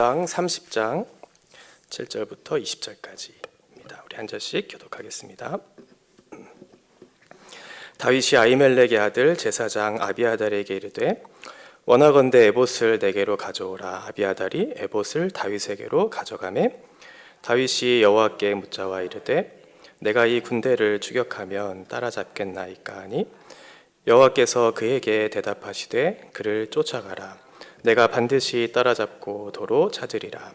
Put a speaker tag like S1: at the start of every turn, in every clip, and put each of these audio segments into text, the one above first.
S1: 30장 7절부터 20절까지입니다. 우리 한 절씩 교독하겠습니다. 다윗이 아히멜렉의 아들 제사장 아비아달에게 이르되 원하건대 에봇을 내게로 가져오라. 아비아달이 에봇을 다윗에게로 가져가매 다윗이 여호와께 묻자와 이르되 내가 이 군대를 추격하면 따라잡겠나이까 하니 여호와께서 그에게 대답하시되 그를 쫓아가라. 내가 반드시 따라잡고 도로 찾으리라.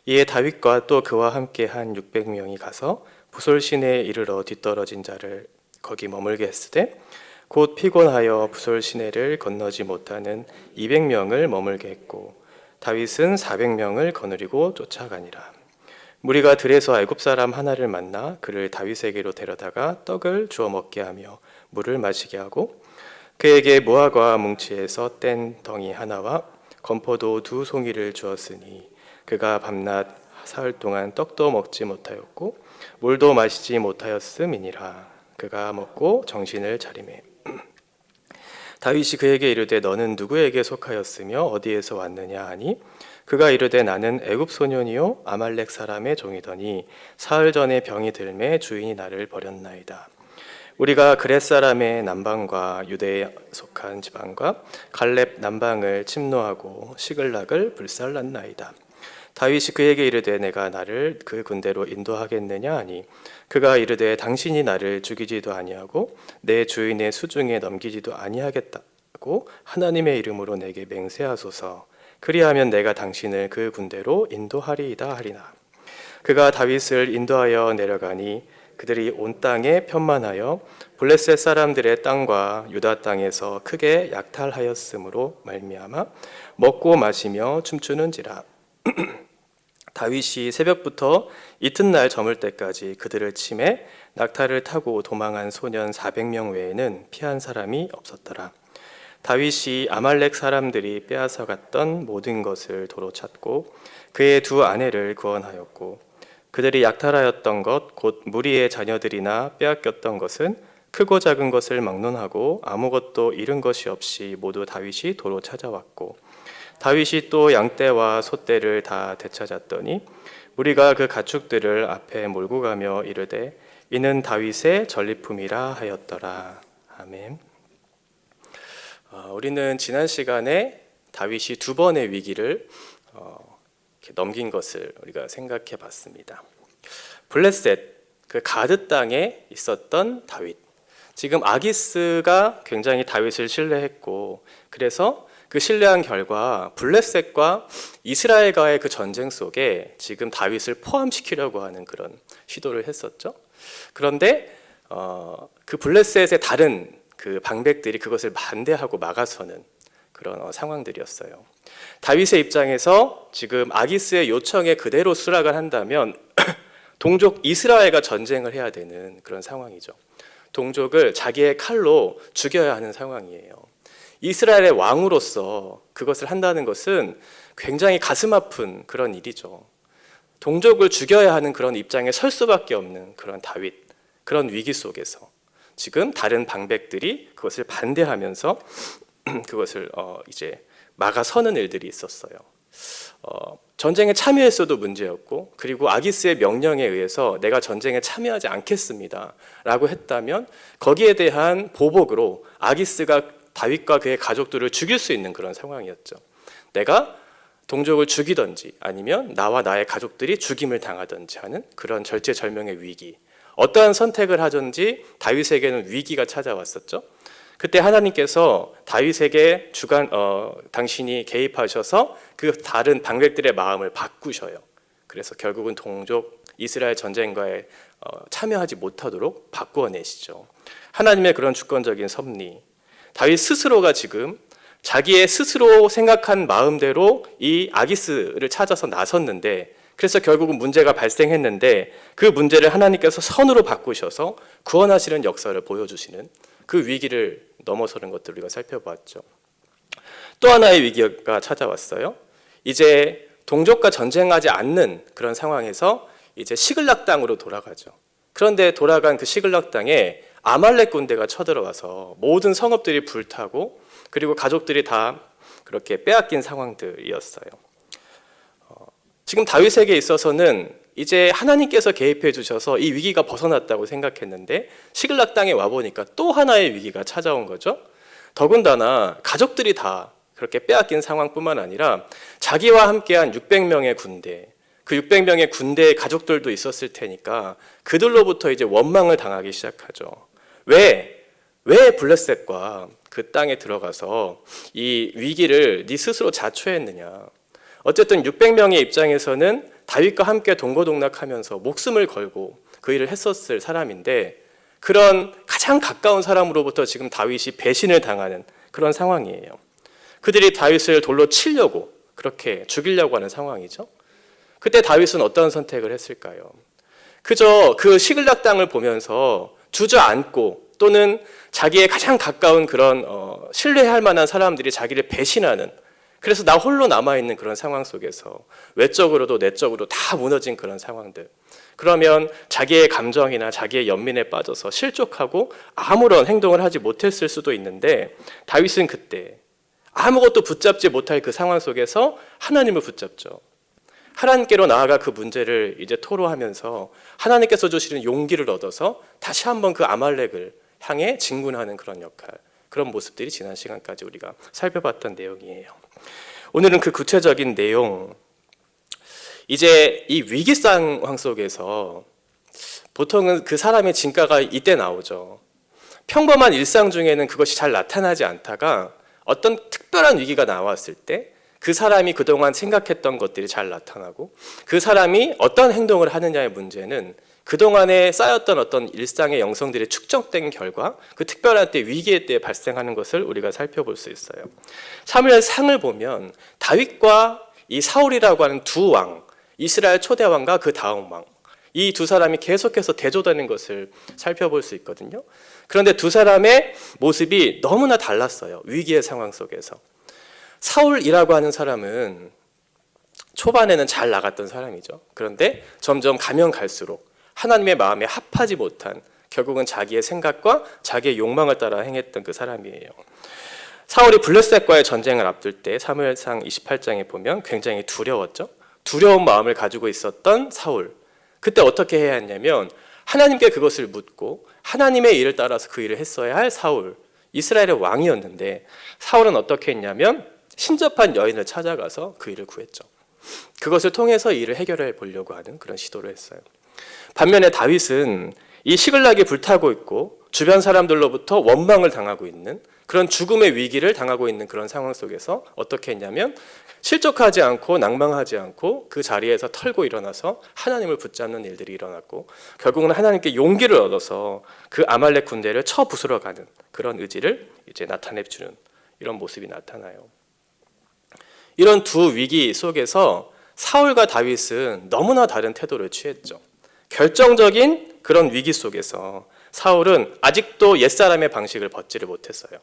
S1: 이에 다윗과 또 그와 함께 한 600명이 가서 부솔 시내에 이르러 뒤떨어진 자를 거기 머물게 했으되 곧 피곤하여 부솔 시내를 건너지 못하는 200명을 머물게 했고 다윗은 400명을 거느리고 쫓아가니라. 무리가 들에서 애굽 사람 하나를 만나 그를 다윗에게로 데려다가 떡을 주어 먹게 하며 물을 마시게 하고 그에게 무화과 뭉치에서 뗀 덩이 하나와 건포도 2송이를 주었으니 그가 밤낮 사흘 동안 떡도 먹지 못하였고 물도 마시지 못하였음이니라. 그가 먹고 정신을 차리매 다윗이 그에게 이르되 너는 누구에게 속하였으며 어디에서 왔느냐 하니 그가 이르되 나는 애굽 소년이요 아말렉 사람의 종이더니 사흘 전에 병이 들매 주인이 나를 버렸나이다. 우리가 그렛 사람의 남방과 유대에 속한 지방과 갈렙 남방을 침노하고 시글락을 불살랐나이다. 다윗이 그에게 이르되 내가 나를 그 군대로 인도하겠느냐 하니 그가 이르되 당신이 나를 죽이지도 아니하고 내 주인의 수중에 넘기지도 아니하겠다고 하나님의 이름으로 내게 맹세하소서. 그리하면 내가 당신을 그 군대로 인도하리이다 하리나. 그가 다윗을 인도하여 내려가니 그들이 온 땅에 편만하여 블레셋 사람들의 땅과 유다 땅에서 크게 약탈하였으므로 말미암아 먹고 마시며 춤추는지라. 다윗이 새벽부터 이튿날 저물 때까지 그들을 치매 낙타를 타고 도망한 소년 400명 외에는 피한 사람이 없었더라. 다윗이 아말렉 사람들이 빼앗아 갔던 모든 것을 도로 찾고 그의 2 아내를 구원하였고 그들이 약탈하였던 것 곧 무리의 자녀들이나 빼앗겼던 것은 크고 작은 것을 막론하고 아무것도 잃은 것이 없이 모두 다윗이 도로 찾아왔고 다윗이 또 양떼와 소떼를 다 되찾았더니 무리가 그 가축들을 앞에 몰고 가며 이르되 이는 다윗의 전리품이라 하였더라. 아멘. 우리는 지난 시간에 다윗이 2번의 위기를 넘긴 것을 우리가 생각해 봤습니다. 블레셋, 그 가드 땅에 있었던 다윗. 지금 아기스가 굉장히 다윗을 신뢰했고 그래서 그 신뢰한 결과 블레셋과 이스라엘과의 그 전쟁 속에 지금 다윗을 포함시키려고 하는 그런 시도를 했었죠. 그런데 그 블레셋의 다른 그 방백들이 그것을 반대하고 막아서는 그런 상황들이었어요. 다윗의 입장에서 지금 아기스의 요청에 그대로 수락을 한다면 동족 이스라엘과 전쟁을 해야 되는 그런 상황이죠. 동족을 자기의 칼로 죽여야 하는 상황이에요. 이스라엘의 왕으로서 그것을 한다는 것은 굉장히 가슴 아픈 그런 일이죠. 동족을 죽여야 하는 그런 입장에 설 수밖에 없는 그런 다윗, 그런 위기 속에서 지금 다른 방백들이 그것을 반대하면서 그것을 이제 막아서는 일들이 있었어요. 전쟁에 참여했어도 문제였고 그리고 아기스의 명령에 의해서 내가 전쟁에 참여하지 않겠습니다 라고 했다면 거기에 대한 보복으로 아기스가 다윗과 그의 가족들을 죽일 수 있는 그런 상황이었죠. 내가 동족을 죽이든지 아니면 나와 나의 가족들이 죽임을 당하든지 하는 그런 절체절명의 위기, 어떠한 선택을 하든지 다윗에게는 위기가 찾아왔었죠. 그때 하나님께서 다윗에게 당신이 개입하셔서 그 다른 방백들의 마음을 바꾸셔요. 그래서 결국은 동족 이스라엘 전쟁과에 참여하지 못하도록 바꾸어내시죠. 하나님의 그런 주권적인 섭리, 다윗 스스로가 지금 자기의 스스로 생각한 마음대로 이 아기스를 찾아서 나섰는데 그래서 결국은 문제가 발생했는데 그 문제를 하나님께서 선으로 바꾸셔서 구원하시는 역사를 보여주시는 그 위기를 넘어서는 것들을 우리가 살펴보았죠. 또 하나의 위기가 찾아왔어요. 이제 동족과 전쟁하지 않는 그런 상황에서 이제 시글락 땅으로 돌아가죠. 그런데 돌아간 그 시글락 땅에 아말렉 군대가 쳐들어와서 모든 성읍들이 불타고 그리고 가족들이 다 그렇게 빼앗긴 상황들이었어요. 지금 다윗에게 있어서는 이제 하나님께서 개입해 주셔서 이 위기가 벗어났다고 생각했는데 시글락 땅에 와보니까 또 하나의 위기가 찾아온 거죠. 더군다나 가족들이 다 그렇게 빼앗긴 상황뿐만 아니라 자기와 함께한 600명의 군대, 그 600명의 군대의 가족들도 있었을 테니까 그들로부터 이제 원망을 당하기 시작하죠. 왜 블레셋과 그 땅에 들어가서 이 위기를 네 스스로 자초했느냐. 어쨌든 600명의 입장에서는 다윗과 함께 동고동락하면서 목숨을 걸고 그 일을 했었을 사람인데 그런 가장 가까운 사람으로부터 지금 다윗이 배신을 당하는 그런 상황이에요. 그들이 다윗을 돌로 치려고 그렇게 죽이려고 하는 상황이죠. 그때 다윗은 어떤 선택을 했을까요? 그저 그 시글락 땅을 보면서 주저앉고 또는 자기의 가장 가까운 그런 신뢰할 만한 사람들이 자기를 배신하는, 그래서 나 홀로 남아있는 그런 상황 속에서 외적으로도 내적으로 다 무너진 그런 상황들, 그러면 자기의 감정이나 자기의 연민에 빠져서 실족하고 아무런 행동을 하지 못했을 수도 있는데 다윗은 그때 아무것도 붙잡지 못할 그 상황 속에서 하나님을 붙잡죠. 하나님께로 나아가 그 문제를 이제 토로하면서 하나님께서 주시는 용기를 얻어서 다시 한번 그 아말렉을 향해 진군하는 그런 역할, 그런 모습들이 지난 시간까지 우리가 살펴봤던 내용이에요. 오늘은 그 구체적인 내용, 이제 이 위기 상황 속에서 보통은 그 사람의 진가가 이때 나오죠. 평범한 일상 중에는 그것이 잘 나타나지 않다가 어떤 특별한 위기가 나왔을 때 그 사람이 그동안 생각했던 것들이 잘 나타나고 그 사람이 어떤 행동을 하느냐의 문제는 그동안에 쌓였던 어떤 일상의 영성들이 축적된 결과 그 특별한 때, 위기의 때에 발생하는 것을 우리가 살펴볼 수 있어요. 사무엘상을 보면 다윗과 이 사울이라고 하는 두 왕, 이스라엘 초대 왕과 그 다음 왕, 이 두 사람이 계속해서 대조되는 것을 살펴볼 수 있거든요. 그런데 두 사람의 모습이 너무나 달랐어요. 위기의 상황 속에서. 사울이라고 하는 사람은 초반에는 잘 나갔던 사람이죠. 그런데 점점 가면 갈수록 하나님의 마음에 합하지 못한, 결국은 자기의 생각과 자기의 욕망을 따라 행했던 그 사람이에요. 사울이 블레셋과의 전쟁을 앞둘 때 사무엘상 28장에 보면 굉장히 두려웠죠. 두려운 마음을 가지고 있었던 사울, 그때 어떻게 해야 했냐면 하나님께 그것을 묻고 하나님의 일을 따라서 그 일을 했어야 할 사울, 이스라엘의 왕이었는데 사울은 어떻게 했냐면 신접한 여인을 찾아가서 그 일을 구했죠. 그것을 통해서 일을 해결해 보려고 하는 그런 시도를 했어요. 반면에 다윗은 이 시글락이 불타고 있고 주변 사람들로부터 원망을 당하고 있는 그런 죽음의 위기를 당하고 있는 그런 상황 속에서 어떻게 했냐면 실족하지 않고 낭망하지 않고 그 자리에서 털고 일어나서 하나님을 붙잡는 일들이 일어났고 결국은 하나님께 용기를 얻어서 그 아말렉 군대를 쳐 부수러 가는 그런 의지를 이제 나타내주는 이런 모습이 나타나요. 이런 두 위기 속에서 사울과 다윗은 너무나 다른 태도를 취했죠. 결정적인 그런 위기 속에서 사울은 아직도 옛사람의 방식을 벗지를 못했어요.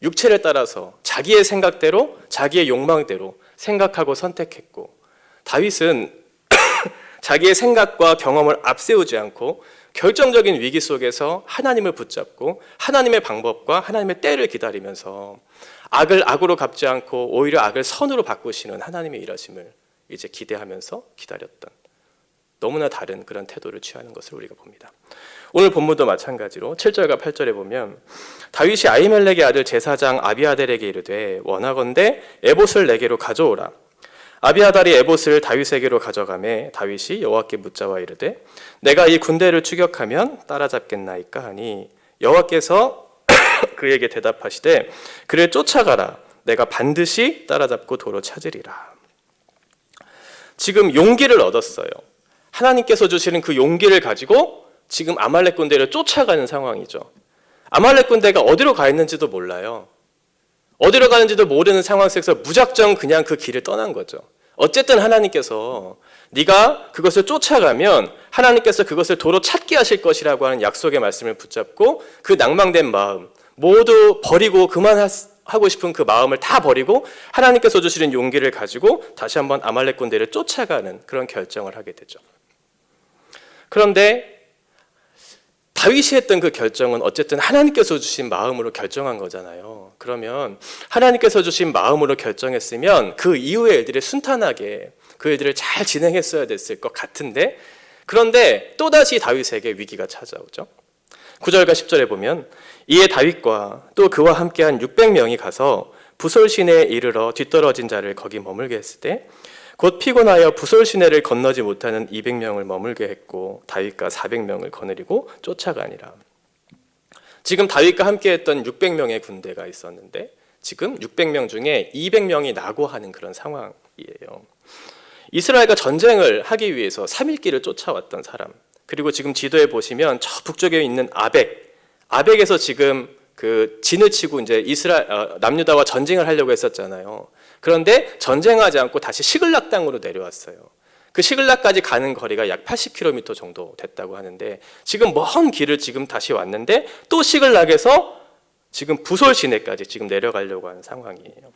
S1: 육체를 따라서 자기의 생각대로 자기의 욕망대로 생각하고 선택했고, 다윗은 자기의 생각과 경험을 앞세우지 않고 결정적인 위기 속에서 하나님을 붙잡고 하나님의 방법과 하나님의 때를 기다리면서 악을 악으로 갚지 않고 오히려 악을 선으로 바꾸시는 하나님의 일하심을 이제 기대하면서 기다렸던, 너무나 다른 그런 태도를 취하는 것을 우리가 봅니다. 오늘 본문도 마찬가지로 7절과 8절에 보면 다윗이 아히멜렉의 아들 제사장 아비아달에게 이르되 원하건대 에봇을 내게로 가져오라. 아비아달이 에봇을 다윗에게로 가져가매 다윗이 여호와께 묻자와 이르되 내가 이 군대를 추격하면 따라잡겠나이까 하니 여호와께서 그에게 대답하시되 그를 쫓아가라. 내가 반드시 따라잡고 도로 찾으리라. 지금 용기를 얻었어요. 하나님께서 주시는 그 용기를 가지고 지금 아말렉 군대를 쫓아가는 상황이죠. 아말렉 군대가 어디로 가 있는지도 몰라요. 어디로 가는지도 모르는 상황 속에서 무작정 그냥 그 길을 떠난 거죠. 어쨌든 하나님께서 네가 그것을 쫓아가면 하나님께서 그것을 도로 찾게 하실 것이라고 하는 약속의 말씀을 붙잡고 그 낭망된 마음 모두 버리고 그만하고 싶은 그 마음을 다 버리고 하나님께서 주시는 용기를 가지고 다시 한번 아말렉 군대를 쫓아가는 그런 결정을 하게 되죠. 그런데 다윗이 했던 그 결정은 어쨌든 하나님께서 주신 마음으로 결정한 거잖아요. 그러면 하나님께서 주신 마음으로 결정했으면 그 이후의 일들이 순탄하게 그 일들을 잘 진행했어야 됐을 것 같은데, 그런데 또다시 다윗에게 위기가 찾아오죠. 9절과 10절에 보면 이에 다윗과 또 그와 함께한 600명이 가서 부솔 시내에 이르러 뒤떨어진 자를 거기 머물게 했을 때 곧 피곤하여 부솔 시내를 건너지 못하는 200명을 머물게 했고 다윗과 400명을 거느리고 쫓아가니라. 지금 다윗과 함께했던 600명의 군대가 있었는데 지금 600명 중에 200명이 낙오하는 그런 상황이에요. 이스라엘과 전쟁을 하기 위해서 3일길을 쫓아왔던 사람, 그리고 지금 지도에 보시면 저 북쪽에 있는 아벡에서 지금 그 진을 치고 이제 남유다와 전쟁을 하려고 했었잖아요. 그런데 전쟁하지 않고 다시 시글락 땅으로 내려왔어요. 그 시글락까지 가는 거리가 약 80km 정도 됐다고 하는데 지금 먼 길을 지금 다시 왔는데 또 시글락에서 지금 부솔 시내까지 지금 내려가려고 하는 상황이에요.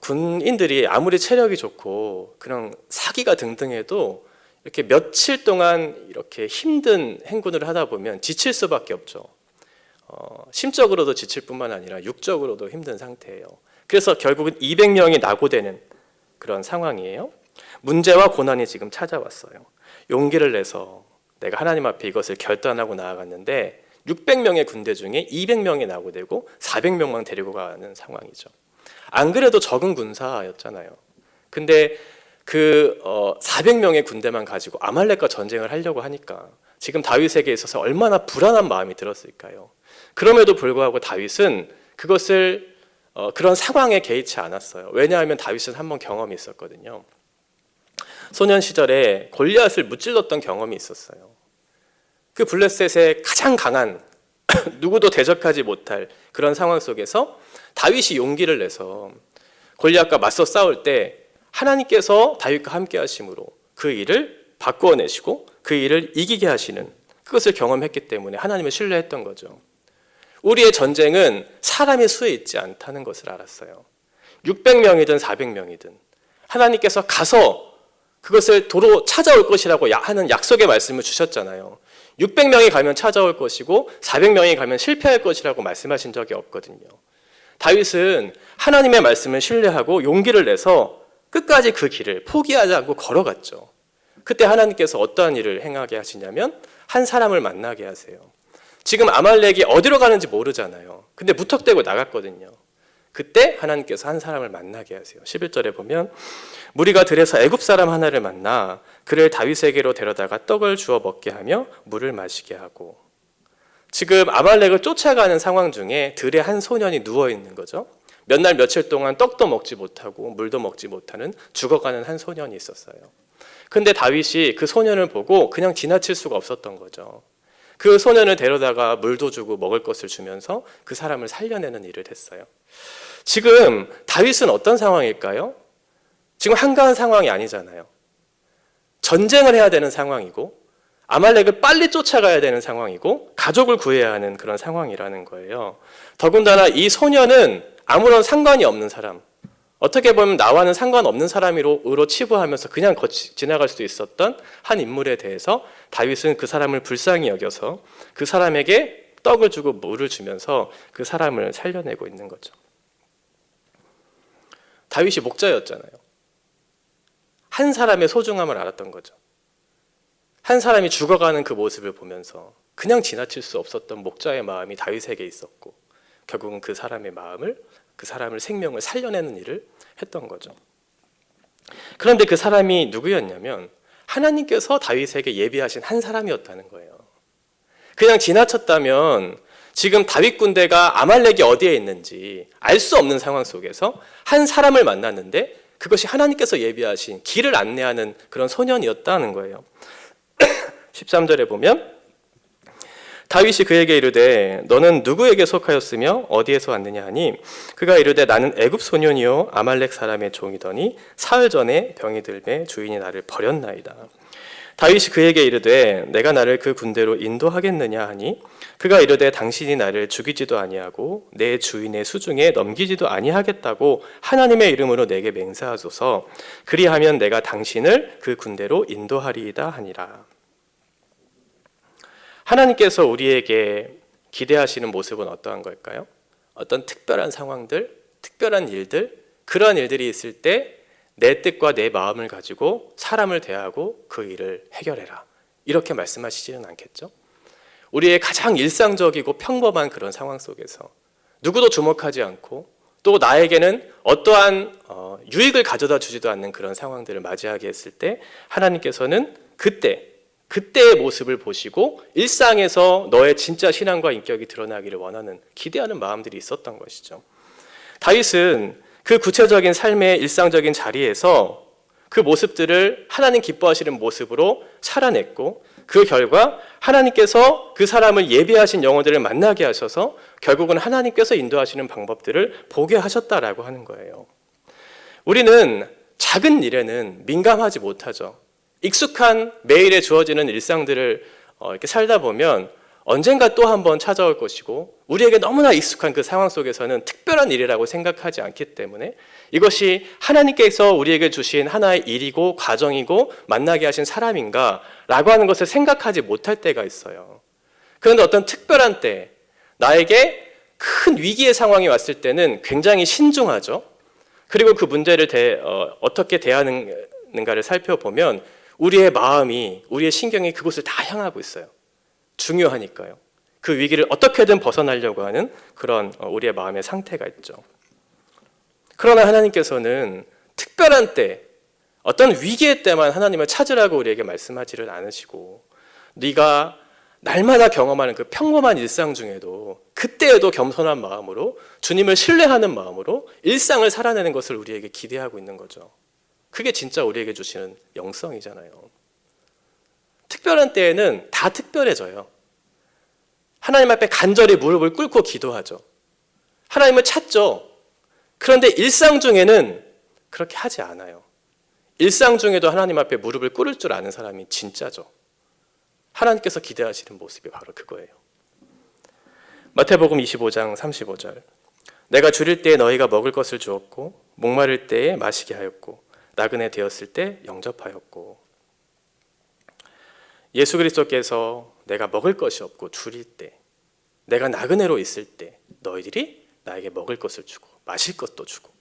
S1: 군인들이 아무리 체력이 좋고 그런 사기가 등등해도 이렇게 며칠 동안 이렇게 힘든 행군을 하다 보면 지칠 수밖에 없죠. 심적으로도 지칠 뿐만 아니라 육적으로도 힘든 상태예요. 그래서 결국은 200명이 낙오되는 그런 상황이에요. 문제와 고난이 지금 찾아왔어요. 용기를 내서 내가 하나님 앞에 이것을 결단하고 나아갔는데 600명의 군대 중에 200명이 낙오되고 400명만 데리고 가는 상황이죠. 안 그래도 적은 군사였잖아요. 근데 그 400명의 군대만 가지고 아말렉과 전쟁을 하려고 하니까 지금 다윗에게 있어서 얼마나 불안한 마음이 들었을까요? 그럼에도 불구하고 다윗은 그것을 그런 상황에 개의치 않았어요. 왜냐하면 다윗은 한번 경험이 있었거든요. 소년 시절에 골리앗을 무찔렀던 경험이 있었어요. 그 블레셋의 가장 강한 누구도 대적하지 못할 그런 상황 속에서 다윗이 용기를 내서 골리앗과 맞서 싸울 때 하나님께서 다윗과 함께 하심으로 그 일을 바꾸어내시고 그 일을 이기게 하시는 그것을 경험했기 때문에 하나님을 신뢰했던 거죠. 우리의 전쟁은 사람의 수에 있지 않다는 것을 알았어요. 600명이든 400명이든 하나님께서 가서 그것을 도로 찾아올 것이라고 하는 약속의 말씀을 주셨잖아요. 600명이 가면 찾아올 것이고 400명이 가면 실패할 것이라고 말씀하신 적이 없거든요. 다윗은 하나님의 말씀을 신뢰하고 용기를 내서 끝까지 그 길을 포기하지 않고 걸어갔죠. 그때 하나님께서 어떠한 일을 행하게 하시냐면 한 사람을 만나게 하세요. 지금 아말렉이 어디로 가는지 모르잖아요. 근데 무턱대고 나갔거든요. 그때 하나님께서 한 사람을 만나게 하세요. 11절에 보면 무리가 들에서 애굽 사람 하나를 만나 그를 다윗에게로 데려다가 떡을 주어 먹게 하며 물을 마시게 하고, 지금 아말렉을 쫓아가는 상황 중에 들에 한 소년이 누워 있는 거죠. 몇 날 며칠 동안 떡도 먹지 못하고 물도 먹지 못하는 죽어가는 한 소년이 있었어요. 근데 다윗이 그 소년을 보고 그냥 지나칠 수가 없었던 거죠. 그 소년을 데려다가 물도 주고 먹을 것을 주면서 그 사람을 살려내는 일을 했어요. 지금 다윗은 어떤 상황일까요? 지금 한가한 상황이 아니잖아요. 전쟁을 해야 되는 상황이고 아말렉을 빨리 쫓아가야 되는 상황이고 가족을 구해야 하는 그런 상황이라는 거예요. 더군다나 이 소년은 아무런 상관이 없는 사람, 어떻게 보면 나와는 상관없는 사람으로 치부하면서 그냥 지나갈 수 있었던 한 인물에 대해서 다윗은 그 사람을 불쌍히 여겨서 그 사람에게 떡을 주고 물을 주면서 그 사람을 살려내고 있는 거죠. 다윗이 목자였잖아요. 한 사람의 소중함을 알았던 거죠. 한 사람이 죽어가는 그 모습을 보면서 그냥 지나칠 수 없었던 목자의 마음이 다윗에게 있었고 결국은 그 사람의 마음을, 그 사람을 생명을 살려내는 일을 했던 거죠. 그런데 그 사람이 누구였냐면 하나님께서 다윗에게 예비하신 한 사람이었다는 거예요. 그냥 지나쳤다면 지금 다윗 군대가 아말렉이 어디에 있는지 알 수 없는 상황 속에서 한 사람을 만났는데 그것이 하나님께서 예비하신 길을 안내하는 그런 소년이었다는 거예요. 13절에 보면 다윗이 그에게 이르되 너는 누구에게 속하였으며 어디에서 왔느냐 하니 그가 이르되 나는 애굽 소년이요 아말렉 사람의 종이더니 사흘 전에 병이 들매 주인이 나를 버렸나이다. 다윗이 그에게 이르되 내가 나를 그 군대로 인도하겠느냐 하니 그가 이르되 당신이 나를 죽이지도 아니하고 내 주인의 수중에 넘기지도 아니하겠다고 하나님의 이름으로 내게 맹세하소서. 그리하면 내가 당신을 그 군대로 인도하리이다 하니라. 하나님께서 우리에게 기대하시는 모습은 어떠한 걸까요? 어떤 특별한 상황들, 특별한 일들, 그러한 일들이 있을 때 내 뜻과 내 마음을 가지고 사람을 대하고 그 일을 해결해라. 이렇게 말씀하시지는 않겠죠? 우리의 가장 일상적이고 평범한 그런 상황 속에서 누구도 주목하지 않고 또 나에게는 어떠한 유익을 가져다 주지도 않는 그런 상황들을 맞이하게 했을 때 하나님께서는 그때의 모습을 보시고 일상에서 너의 진짜 신앙과 인격이 드러나기를 원하는, 기대하는 마음들이 있었던 것이죠. 다윗은 그 구체적인 삶의 일상적인 자리에서 그 모습들을 하나님 기뻐하시는 모습으로 살아냈고, 그 결과 하나님께서 그 사람을 예비하신 영혼들을 만나게 하셔서 결국은 하나님께서 인도하시는 방법들을 보게 하셨다라고 하는 거예요. 우리는 작은 일에는 민감하지 못하죠. 익숙한 매일에 주어지는 일상들을 이렇게 살다 보면 언젠가 또 한 번 찾아올 것이고, 우리에게 너무나 익숙한 그 상황 속에서는 특별한 일이라고 생각하지 않기 때문에 이것이 하나님께서 우리에게 주신 하나의 일이고 과정이고 만나게 하신 사람인가 라고 하는 것을 생각하지 못할 때가 있어요. 그런데 어떤 특별한 때, 나에게 큰 위기의 상황이 왔을 때는 굉장히 신중하죠. 그리고 그 문제를 어떻게 대하는가를 살펴보면 우리의 마음이, 우리의 신경이 그곳을 다 향하고 있어요. 중요하니까요. 그 위기를 어떻게든 벗어나려고 하는 그런 우리의 마음의 상태가 있죠. 그러나 하나님께서는 특별한 때, 어떤 위기의 때만 하나님을 찾으라고 우리에게 말씀하지를 않으시고, 네가 날마다 경험하는 그 평범한 일상 중에도 그때에도 겸손한 마음으로 주님을 신뢰하는 마음으로 일상을 살아내는 것을 우리에게 기대하고 있는 거죠. 그게 진짜 우리에게 주시는 영성이잖아요. 특별한 때에는 다 특별해져요. 하나님 앞에 간절히 무릎을 꿇고 기도하죠. 하나님을 찾죠. 그런데 일상 중에는 그렇게 하지 않아요. 일상 중에도 하나님 앞에 무릎을 꿇을 줄 아는 사람이 진짜죠. 하나님께서 기대하시는 모습이 바로 그거예요. 마태복음 25장 35절. 내가 줄일 때에 너희가 먹을 것을 주었고, 목마를 때에 마시게 하였고, 나그네 되었을 때 영접하였고. 예수 그리스도께서 내가 먹을 것이 없고 줄일 때, 내가 나그네로 있을 때 너희들이 나에게 먹을 것을 주고 마실 것도 주고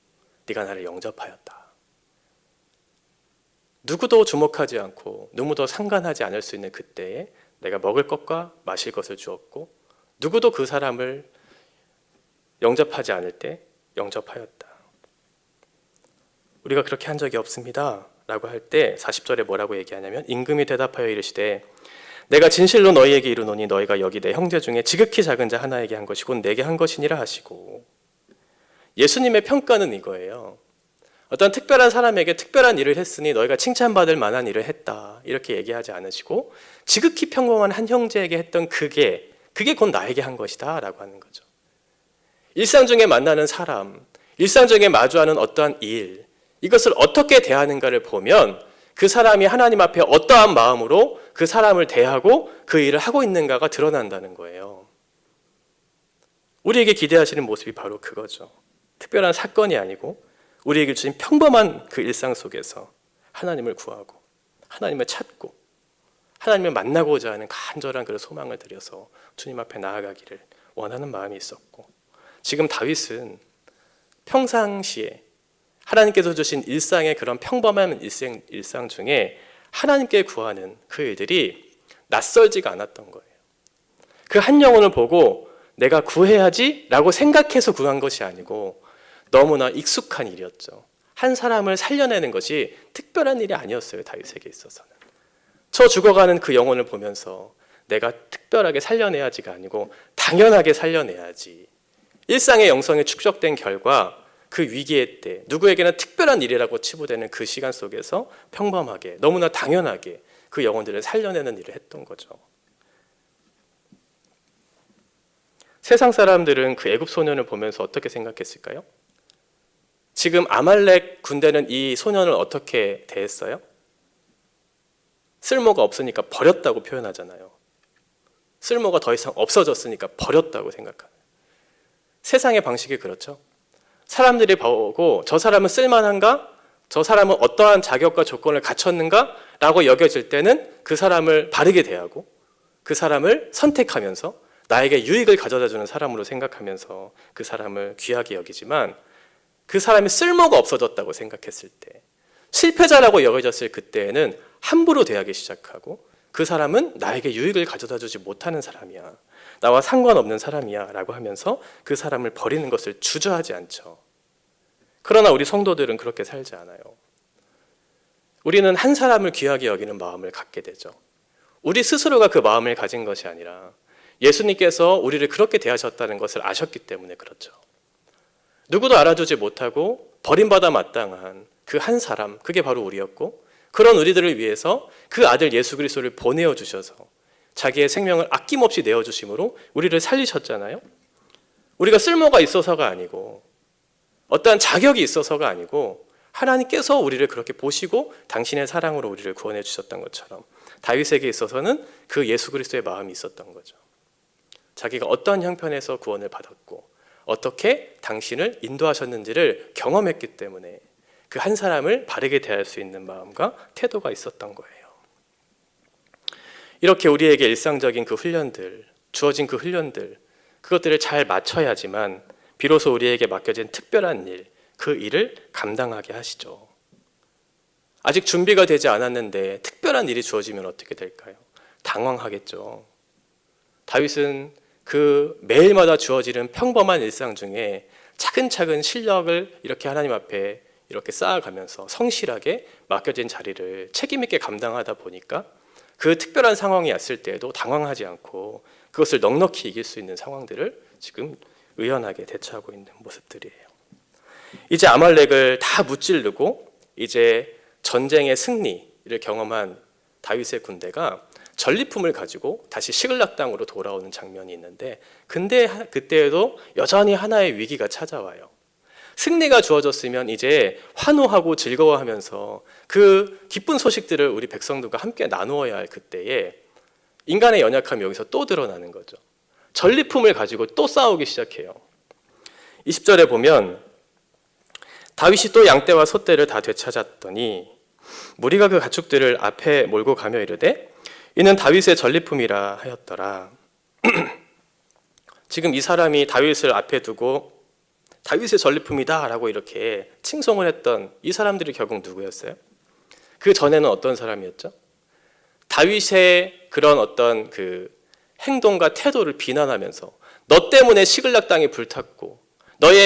S1: 네가 나를 영접하였다. 누구도 주목하지 않고 누구도 상관하지 않을 수 있는 그때에 내가 먹을 것과 마실 것을 주었고, 누구도 그 사람을 영접하지 않을 때 영접하였다. 우리가 그렇게 한 적이 없습니다 라고 할 때 40절에 뭐라고 얘기하냐면, 임금이 대답하여 이르시되 내가 진실로 너희에게 이르노니 너희가 여기 내 형제 중에 지극히 작은 자 하나에게 한 것이고 내게 한 것이니라 하시고. 예수님의 평가는 이거예요. 어떤 특별한 사람에게 특별한 일을 했으니 너희가 칭찬받을 만한 일을 했다 이렇게 얘기하지 않으시고, 지극히 평범한 한 형제에게 했던 그게 곧 나에게 한 것이다 라고 하는 거죠. 일상 중에 만나는 사람, 일상 중에 마주하는 어떠한 일, 이것을 어떻게 대하는가를 보면 그 사람이 하나님 앞에 어떠한 마음으로 그 사람을 대하고 그 일을 하고 있는가가 드러난다는 거예요. 우리에게 기대하시는 모습이 바로 그거죠. 특별한 사건이 아니고 우리에게 주신 평범한 그 일상 속에서 하나님을 구하고 하나님을 찾고 하나님을 만나고자 하는 간절한 그런 소망을 들여서 주님 앞에 나아가기를 원하는 마음이 있었고, 지금 다윗은 평상시에 하나님께서 주신 일상의 그런 평범한 일상 중에 하나님께 구하는 그 일들이 낯설지가 않았던 거예요. 그 한 영혼을 보고 내가 구해야지 라고 생각해서 구한 것이 아니고 너무나 익숙한 일이었죠. 한 사람을 살려내는 것이 특별한 일이 아니었어요. 다윗에게 있어서는. 저 죽어가는 그 영혼을 보면서 내가 특별하게 살려내야지가 아니고 당연하게 살려내야지. 일상의 영성이 축적된 결과 그 위기의 때 누구에게나 특별한 일이라고 치부되는 그 시간 속에서 평범하게 너무나 당연하게 그 영혼들을 살려내는 일을 했던 거죠. 세상 사람들은 그 애굽 소년을 보면서 어떻게 생각했을까요? 지금 아말렉 군대는 이 소년을 어떻게 대했어요? 쓸모가 없으니까 버렸다고 표현하잖아요. 쓸모가 더 이상 없어졌으니까 버렸다고 생각하는. 세상의 방식이 그렇죠. 사람들이 보고 저 사람은 쓸만한가? 저 사람은 어떠한 자격과 조건을 갖췄는가? 라고 여겨질 때는 그 사람을 바르게 대하고 그 사람을 선택하면서 나에게 유익을 가져다주는 사람으로 생각하면서 그 사람을 귀하게 여기지만, 그 사람이 쓸모가 없어졌다고 생각했을 때, 실패자라고 여겨졌을 그때에는 함부로 대하기 시작하고 그 사람은 나에게 유익을 가져다 주지 못하는 사람이야. 나와 상관없는 사람이야 라고 하면서 그 사람을 버리는 것을 주저하지 않죠. 그러나 우리 성도들은 그렇게 살지 않아요. 우리는 한 사람을 귀하게 여기는 마음을 갖게 되죠. 우리 스스로가 그 마음을 가진 것이 아니라 예수님께서 우리를 그렇게 대하셨다는 것을 아셨기 때문에 그렇죠. 누구도 알아주지 못하고 버림받아 마땅한 그 한 사람, 그게 바로 우리였고, 그런 우리들을 위해서 그 아들 예수 그리스도를 보내어 주셔서 자기의 생명을 아낌없이 내어주심으로 우리를 살리셨잖아요. 우리가 쓸모가 있어서가 아니고 어떠한 자격이 있어서가 아니고 하나님께서 우리를 그렇게 보시고 당신의 사랑으로 우리를 구원해 주셨던 것처럼 다윗에게 있어서는 그 예수 그리스도의 마음이 있었던 거죠. 자기가 어떠한 형편에서 구원을 받았고 어떻게 당신을 인도하셨는지를 경험했기 때문에 그 한 사람을 바르게 대할 수 있는 마음과 태도가 있었던 거예요. 이렇게 우리에게 일상적인 그 훈련들, 주어진 그 훈련들, 그것들을 잘 맞춰야지만 비로소 우리에게 맡겨진 특별한 일, 그 일을 감당하게 하시죠. 아직 준비가 되지 않았는데 특별한 일이 주어지면 어떻게 될까요? 당황하겠죠. 다윗은 그 매일마다 주어지는 평범한 일상 중에 차근차근 실력을 이렇게 하나님 앞에 이렇게 쌓아가면서 성실하게 맡겨진 자리를 책임 있게 감당하다 보니까 그 특별한 상황이 왔을 때에도 당황하지 않고 그것을 넉넉히 이길 수 있는 상황들을 지금 의연하게 대처하고 있는 모습들이에요. 이제 아말렉을 다 무찌르고 이제 전쟁의 승리를 경험한 다윗의 군대가 전리품을 가지고 다시 시글락 땅으로 돌아오는 장면이 있는데, 근데 그때에도 여전히 하나의 위기가 찾아와요. 승리가 주어졌으면 이제 환호하고 즐거워하면서 그 기쁜 소식들을 우리 백성들과 함께 나누어야 할 그때에 인간의 연약함이 여기서 또 드러나는 거죠. 전리품을 가지고 또 싸우기 시작해요. 20절에 보면 다윗이 또 양떼와 소떼를 다 되찾았더니 무리가 그 가축들을 앞에 몰고 가며 이르되 이는 다윗의 전리품이라 하였더라. 지금 이 사람이 다윗을 앞에 두고 다윗의 전리품이다 라고 이렇게 칭송을 했던 이 사람들이 결국 누구였어요? 그 전에는 어떤 사람이었죠? 다윗의 그런 어떤 그 행동과 태도를 비난하면서 너 때문에 시글락 땅이 불탔고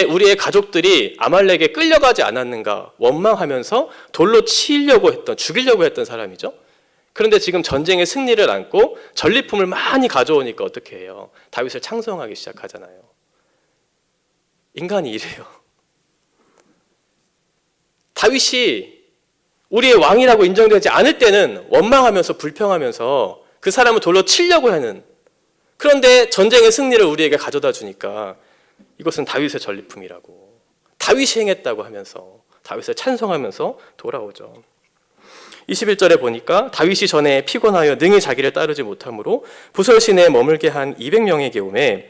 S1: 우리의 가족들이 아말렉에 끌려가지 않았는가 원망하면서 돌로 치려고 죽이려고 했던 사람이죠. 그런데 지금 전쟁의 승리를 안고 전리품을 많이 가져오니까 어떻게 해요? 다윗을 찬송하기 시작하잖아요. 인간이 이래요. 다윗이 우리의 왕이라고 인정되지 않을 때는 원망하면서 불평하면서 그 사람을 돌로 치려고 하는, 그런데 전쟁의 승리를 우리에게 가져다 주니까 이것은 다윗의 전리품이라고, 다윗이 행했다고 하면서 다윗을 찬송하면서 돌아오죠. 21절에 보니까 다윗이 전에 피곤하여 능히 자기를 따르지 못하므로 부설시내에 머물게 한 200명에게 오매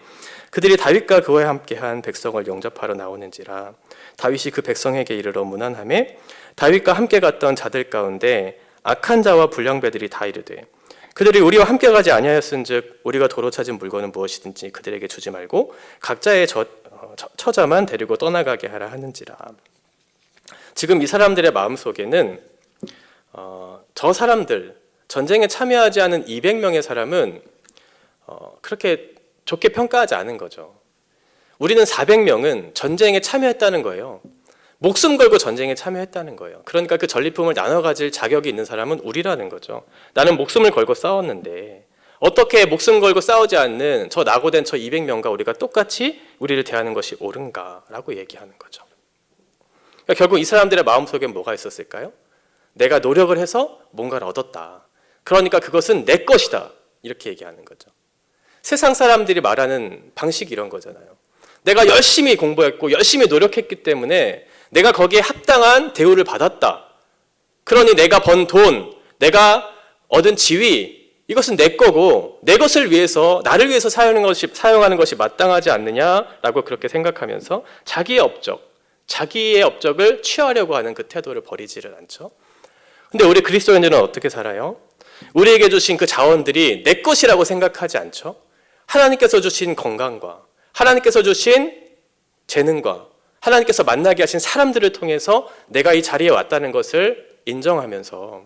S1: 그들이 다윗과 그와 함께한 백성을 영접하러 나오는지라. 다윗이 그 백성에게 이르러 문안하매 다윗과 함께 갔던 자들 가운데 악한 자와 불량배들이 다 이르되 그들이 우리와 함께 가지 아니하였은즉 우리가 도로 찾은 물건은 무엇이든지 그들에게 주지 말고 각자의 처자만 데리고 떠나가게 하라 하는지라. 지금 이 사람들의 마음속에는 저 사람들, 전쟁에 참여하지 않은 200명의 사람은 그렇게 좋게 평가하지 않은 거죠. 우리는 400명은 전쟁에 참여했다는 거예요. 목숨 걸고 전쟁에 참여했다는 거예요. 그러니까 그 전리품을 나눠 가질 자격이 있는 사람은 우리라는 거죠. 나는 목숨을 걸고 싸웠는데 어떻게 목숨 걸고 싸우지 않는 저 낙오된 저 200명과 우리가 똑같이 우리를 대하는 것이 옳은가라고 얘기하는 거죠. 그러니까 결국 이 사람들의 마음속에 뭐가 있었을까요? 내가 노력을 해서 뭔가를 얻었다. 그러니까 그것은 내 것이다. 이렇게 얘기하는 거죠. 세상 사람들이 말하는 방식이 이런 거잖아요. 내가 열심히 공부했고 열심히 노력했기 때문에 내가 거기에 합당한 대우를 받았다. 그러니 내가 번 돈, 내가 얻은 지위, 이것은 내 거고 내 것을 위해서, 나를 위해서 사용하는 것이 마땅하지 않느냐라고 그렇게 생각하면서 자기의 업적을 취하려고 하는 그 태도를 버리지를 않죠. 근데 우리 그리스도인들은 어떻게 살아요? 우리에게 주신 그 자원들이 내 것이라고 생각하지 않죠. 하나님께서 주신 건강과 하나님께서 주신 재능과 하나님께서 만나게 하신 사람들을 통해서 내가 이 자리에 왔다는 것을 인정하면서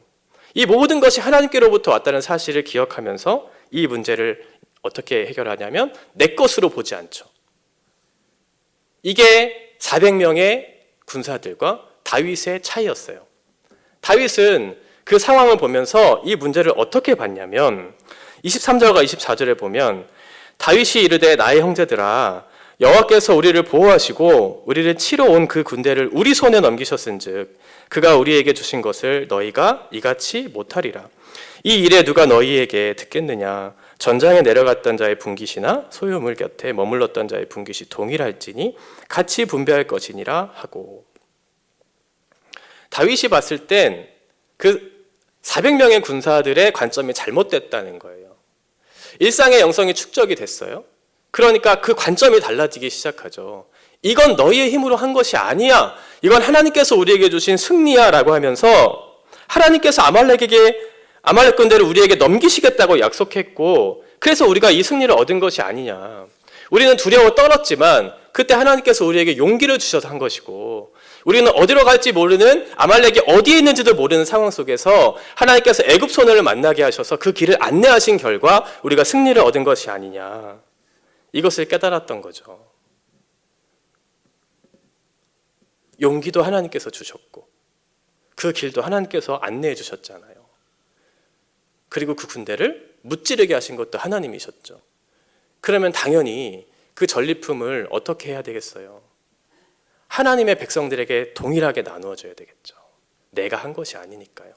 S1: 이 모든 것이 하나님께로부터 왔다는 사실을 기억하면서 이 문제를 어떻게 해결하냐면 내 것으로 보지 않죠. 이게 400명의 군사들과 다윗의 차이였어요. 다윗은 그 상황을 보면서 이 문제를 어떻게 봤냐면 23절과 24절에 보면 다윗이 이르되 나의 형제들아 여호와께서 우리를 보호하시고 우리를 치러 온 그 군대를 우리 손에 넘기셨은즉 그가 우리에게 주신 것을 너희가 이같이 못하리라. 이 일에 누가 너희에게 듣겠느냐. 전장에 내려갔던 자의 분깃이나 소유물 곁에 머물렀던 자의 분깃이 동일할지니 같이 분배할 것이니라 하고. 다윗이 봤을 땐 그 400명의 군사들의 관점이 잘못됐다는 거예요. 일상의 영성이 축적이 됐어요. 그러니까 그 관점이 달라지기 시작하죠. 이건 너희의 힘으로 한 것이 아니야. 이건 하나님께서 우리에게 주신 승리야 라고 하면서 하나님께서 아말렉 군대를 우리에게 넘기시겠다고 약속했고 그래서 우리가 이 승리를 얻은 것이 아니냐. 우리는 두려워 떨었지만 그때 하나님께서 우리에게 용기를 주셔서 한 것이고 우리는 어디로 갈지 모르는 아말렉이 어디에 있는지도 모르는 상황 속에서 하나님께서 애굽 소년을 만나게 하셔서 그 길을 안내하신 결과 우리가 승리를 얻은 것이 아니냐. 이것을 깨달았던 거죠. 용기도 하나님께서 주셨고 그 길도 하나님께서 안내해 주셨잖아요. 그리고 그 군대를 무찌르게 하신 것도 하나님이셨죠. 그러면 당연히 그 전리품을 어떻게 해야 되겠어요? 하나님의 백성들에게 동일하게 나누어 줘야 되겠죠. 내가 한 것이 아니니까요.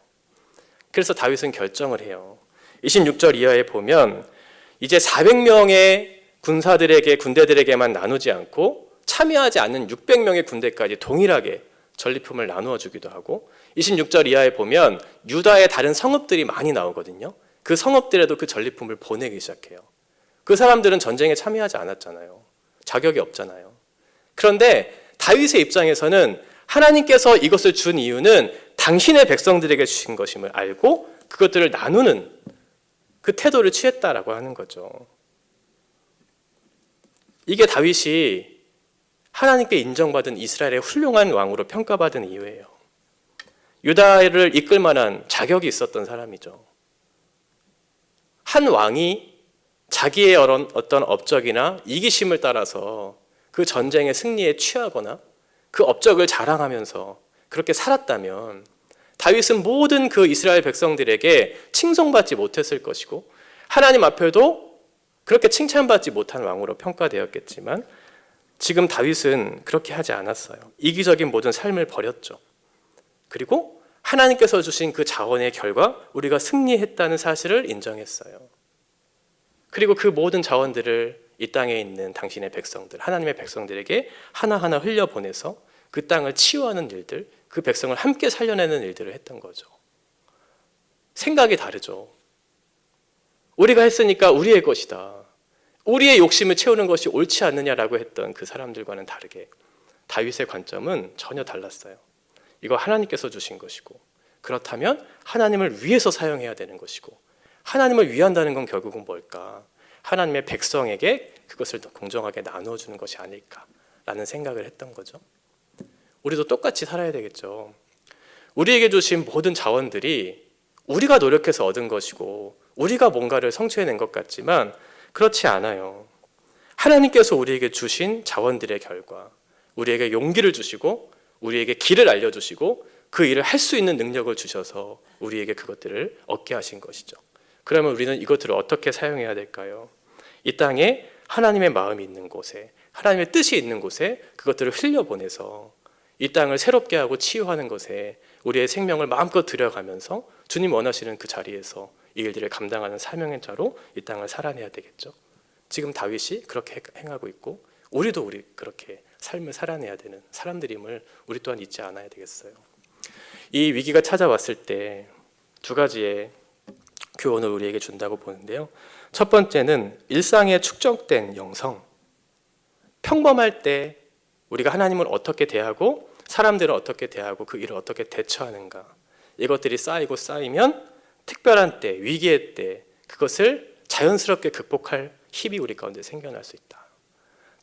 S1: 그래서 다윗은 결정을 해요. 26절 이하에 보면 이제 400명의 군대들에게만 나누지 않고 참여하지 않는 600명의 군대까지 동일하게 전리품을 나누어 주기도 하고 26절 이하에 보면 유다의 다른 성읍들이 많이 나오거든요. 그 성읍들에도 그 전리품을 보내기 시작해요. 그 사람들은 전쟁에 참여하지 않았잖아요. 자격이 없잖아요. 그런데 다윗의 입장에서는 하나님께서 이것을 준 이유는 당신의 백성들에게 주신 것임을 알고 그것들을 나누는 그 태도를 취했다라고 하는 거죠. 이게 다윗이 하나님께 인정받은 이스라엘의 훌륭한 왕으로 평가받은 이유예요. 유다를 이끌 만한 자격이 있었던 사람이죠. 한 왕이 자기의 어떤 업적이나 이기심을 따라서 그 전쟁의 승리에 취하거나 그 업적을 자랑하면서 그렇게 살았다면 다윗은 모든 그 이스라엘 백성들에게 칭송받지 못했을 것이고 하나님 앞에도 그렇게 칭찬받지 못한 왕으로 평가되었겠지만 지금 다윗은 그렇게 하지 않았어요. 이기적인 모든 삶을 버렸죠. 그리고 하나님께서 주신 그 자원의 결과 우리가 승리했다는 사실을 인정했어요. 그리고 그 모든 자원들을 이 땅에 있는 당신의 백성들, 하나님의 백성들에게 하나하나 흘려보내서 그 땅을 치유하는 일들, 그 백성을 함께 살려내는 일들을 했던 거죠. 생각이 다르죠. 우리가 했으니까 우리의 것이다. 우리의 욕심을 채우는 것이 옳지 않느냐라고 했던 그 사람들과는 다르게 다윗의 관점은 전혀 달랐어요. 이거 하나님께서 주신 것이고 그렇다면 하나님을 위해서 사용해야 되는 것이고 하나님을 위한다는 건 결국은 뭘까? 하나님의 백성에게 그것을 더 공정하게 나누어 주는 것이 아닐까라는 생각을 했던 거죠. 우리도 똑같이 살아야 되겠죠. 우리에게 주신 모든 자원들이 우리가 노력해서 얻은 것이고 우리가 뭔가를 성취해낸 것 같지만 그렇지 않아요. 하나님께서 우리에게 주신 자원들의 결과 우리에게 용기를 주시고 우리에게 길을 알려주시고 그 일을 할 수 있는 능력을 주셔서 우리에게 그것들을 얻게 하신 것이죠. 그러면 우리는 이것들을 어떻게 사용해야 될까요? 이 땅에 하나님의 마음이 있는 곳에 하나님의 뜻이 있는 곳에 그것들을 흘려보내서 이 땅을 새롭게 하고 치유하는 것에 우리의 생명을 마음껏 들여가면서 주님 원하시는 그 자리에서 이 일들을 감당하는 사명의 자로 이 땅을 살아내야 되겠죠. 지금 다윗이 그렇게 행하고 있고 우리도 그렇게 삶을 살아내야 되는 사람들임을 우리 또한 잊지 않아야 되겠어요. 이 위기가 찾아왔을 때 두 가지의 교훈을 우리에게 준다고 보는데요. 첫 번째는 일상에 축적된 영성. 평범할 때 우리가 하나님을 어떻게 대하고 사람들을 어떻게 대하고 그 일을 어떻게 대처하는가. 이것들이 쌓이면 특별한 때, 위기의 때 그것을 자연스럽게 극복할 힘이 우리 가운데 생겨날 수 있다.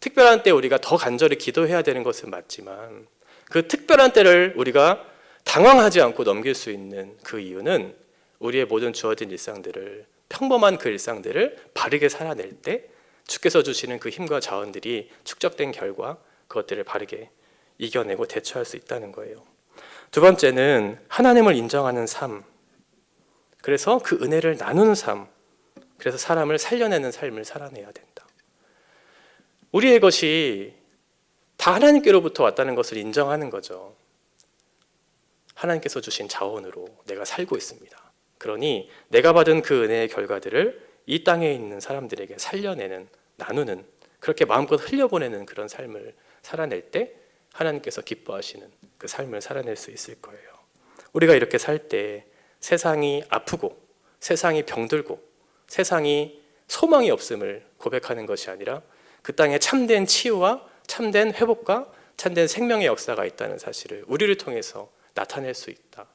S1: 특별한 때 우리가 더 간절히 기도해야 되는 것은 맞지만 그 특별한 때를 우리가 당황하지 않고 넘길 수 있는 그 이유는 우리의 모든 주어진 일상들을, 평범한 그 일상들을 바르게 살아낼 때 주께서 주시는 그 힘과 자원들이 축적된 결과 그것들을 바르게 이겨내고 대처할 수 있다는 거예요. 두 번째는 하나님을 인정하는 삶, 그래서 그 은혜를 나누는 삶, 그래서 사람을 살려내는 삶을 살아내야 된다. 우리의 것이 다 하나님께로부터 왔다는 것을 인정하는 거죠. 하나님께서 주신 자원으로 내가 살고 있습니다. 그러니 내가 받은 그 은혜의 결과들을 이 땅에 있는 사람들에게 살려내는, 나누는, 그렇게 마음껏 흘려보내는 그런 삶을 살아낼 때 하나님께서 기뻐하시는 그 삶을 살아낼 수 있을 거예요. 우리가 이렇게 살 때 세상이 아프고 세상이 병들고 세상이 소망이 없음을 고백하는 것이 아니라 그 땅에 참된 치유와 참된 회복과 참된 생명의 역사가 있다는 사실을 우리를 통해서 나타낼 수 있다.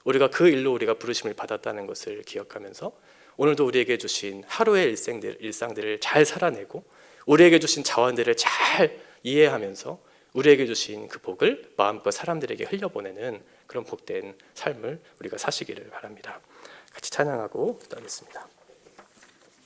S1: 우리가 그 일로 우리가 부르심을 받았다는 것을 기억하면서 오늘도 우리에게 주신 하루의 일상들을 잘 살아내고 우리에게 주신 자원들을 잘 이해하면서 우리에게 주신 그 복을 마음껏 사람들에게 흘려보내는 그런 복된 삶을 우리가 사시기를 바랍니다. 같이 찬양하고 기도하겠습니다.